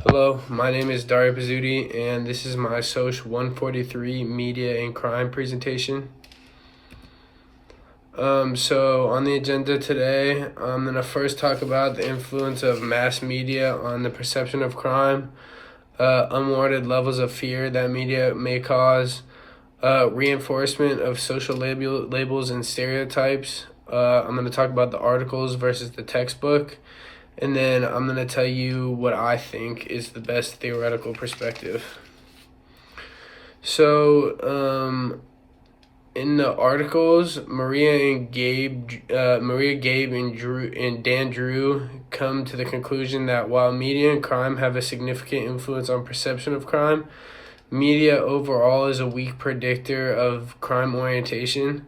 Hello, my name is Dario Pizzuti, and this is my SOCH 143 Media and Crime presentation. So on the agenda today, I'm going to first talk about the influence of mass media on the perception of crime, unwarranted levels of fear that media may cause, reinforcement of social labels and stereotypes. I'm going to talk about the articles versus the textbook. And then I'm going to tell you what I think is the best theoretical perspective. So, in the articles, Maria, Gabe, and Dan Drew come to the conclusion that while media and crime have a significant influence on perception of crime, media overall is a weak predictor of crime orientation.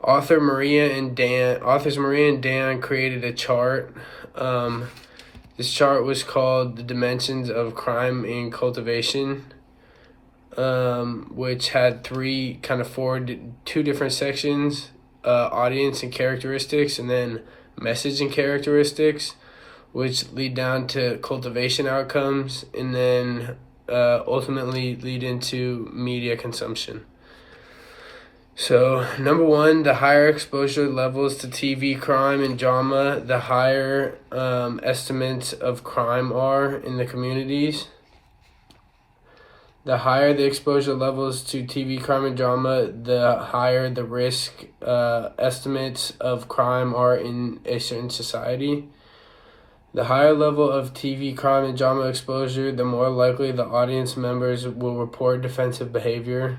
Authors Maria and Dan created a chart. This chart was called The Dimensions of Crime and Cultivation, which had two different sections, audience and characteristics, and then message and characteristics, which lead down to cultivation outcomes, and then ultimately lead into media consumption. So, number one, the higher exposure levels to TV crime and drama, the higher estimates of crime are in the communities. The higher the exposure levels to TV crime and drama, the higher the risk estimates of crime are in a certain society. The higher level of TV crime and drama exposure, the more likely the audience members will report defensive behavior.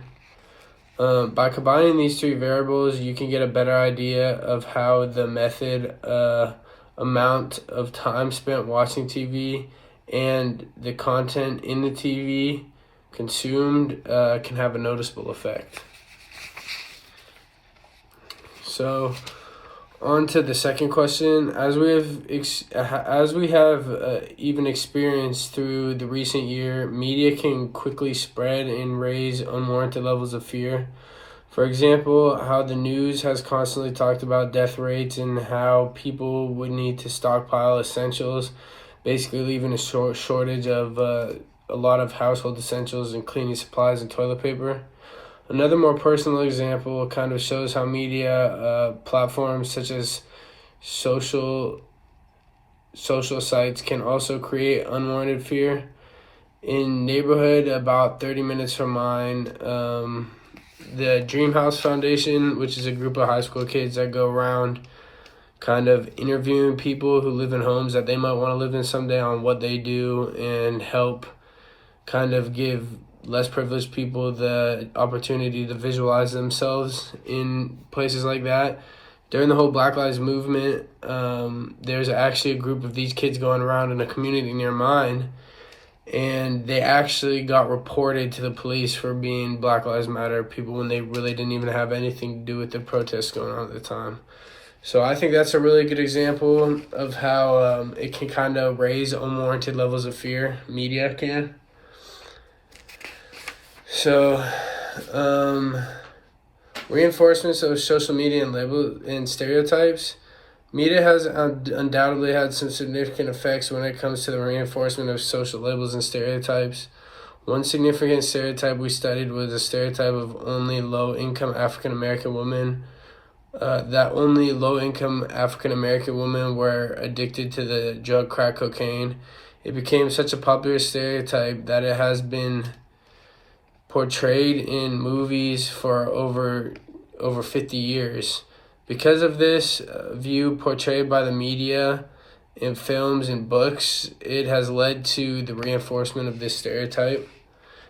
By combining these three variables, you can get a better idea of how the method, amount of time spent watching TV, and the content in the TV consumed can have a noticeable effect. So, on to the second question. As we have even experienced through the recent year, media can quickly spread and raise unwarranted levels of fear. For example, how the news has constantly talked about death rates and how people would need to stockpile essentials, basically leaving a shortage of a lot of household essentials and cleaning supplies and toilet paper. Another more personal example kind of shows how media platforms such as social sites can also create unwarranted fear. In neighborhood about 30 minutes from mine, the Dream House Foundation, which is a group of high school kids that go around kind of interviewing people who live in homes that they might want to live in someday on what they do and help kind of give less privileged people the opportunity to visualize themselves in places like that. During the whole Black Lives Movement, there's actually a group of these kids going around in a community near mine, and they actually got reported to the police for being Black Lives Matter people when they really didn't even have anything to do with the protests going on at the time. So I think that's a really good example of how it can kind of raise unwarranted levels of fear. Media can. So, reinforcements of social media and label and stereotypes. Media has undoubtedly had some significant effects when it comes to the reinforcement of social labels and stereotypes. One significant stereotype we studied was a stereotype of only low-income African American women. That only low-income African American women were addicted to the drug crack cocaine. It became such a popular stereotype that it has been portrayed in movies for over 50 years. Because of this view portrayed by the media in films and books, it has led to the reinforcement of this stereotype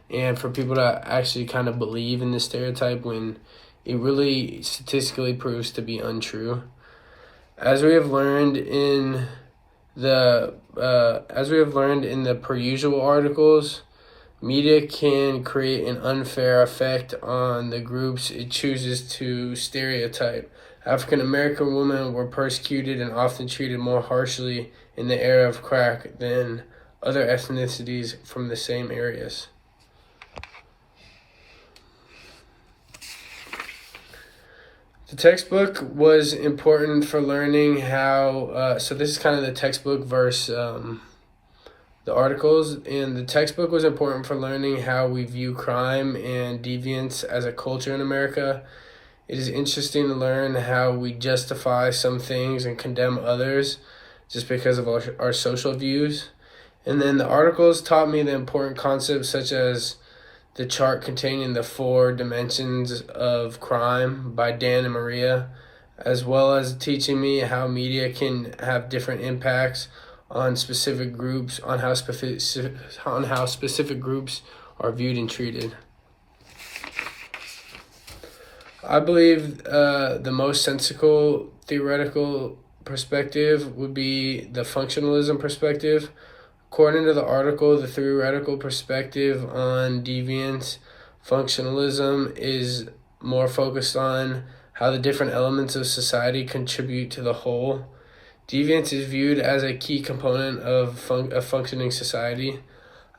and for people to actually kind of believe in this stereotype when it really statistically proves to be untrue. As we have learned in the per usual articles, media can create an unfair effect on the groups it chooses to stereotype. African American women were persecuted and often treated more harshly in the era of crack than other ethnicities from the same areas. The textbook was important for learning how, so this is kind of the textbook versus the articles, and the textbook was important for learning how we view crime and deviance as a culture in America. It is interesting to learn how we justify some things and condemn others just because of our social views. And then the articles taught me the important concepts such as the chart containing the 4 dimensions of crime by Dan and Maria, as well as teaching me how media can have different impacts on specific groups, on how specific groups are viewed and treated. I believe the most sensical theoretical perspective would be the functionalism perspective. According to the article, the theoretical perspective on deviance, functionalism is more focused on how the different elements of society contribute to the whole. Deviance is viewed as a key component of a functioning society.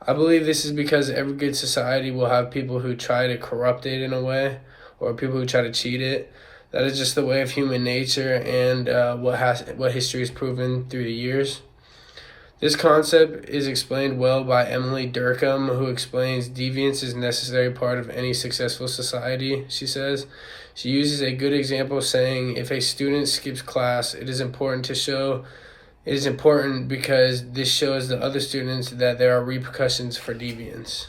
I believe this is because every good society will have people who try to corrupt it in a way, or people who try to cheat it. That is just the way of human nature and what history has proven through the years. This concept is explained well by Emily Durkheim, who explains deviance is a necessary part of any successful society, she says. She uses a good example saying, if a student skips class, it is important because this shows the other students that there are repercussions for deviance.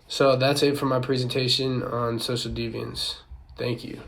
So that's it for my presentation on social deviance. Thank you.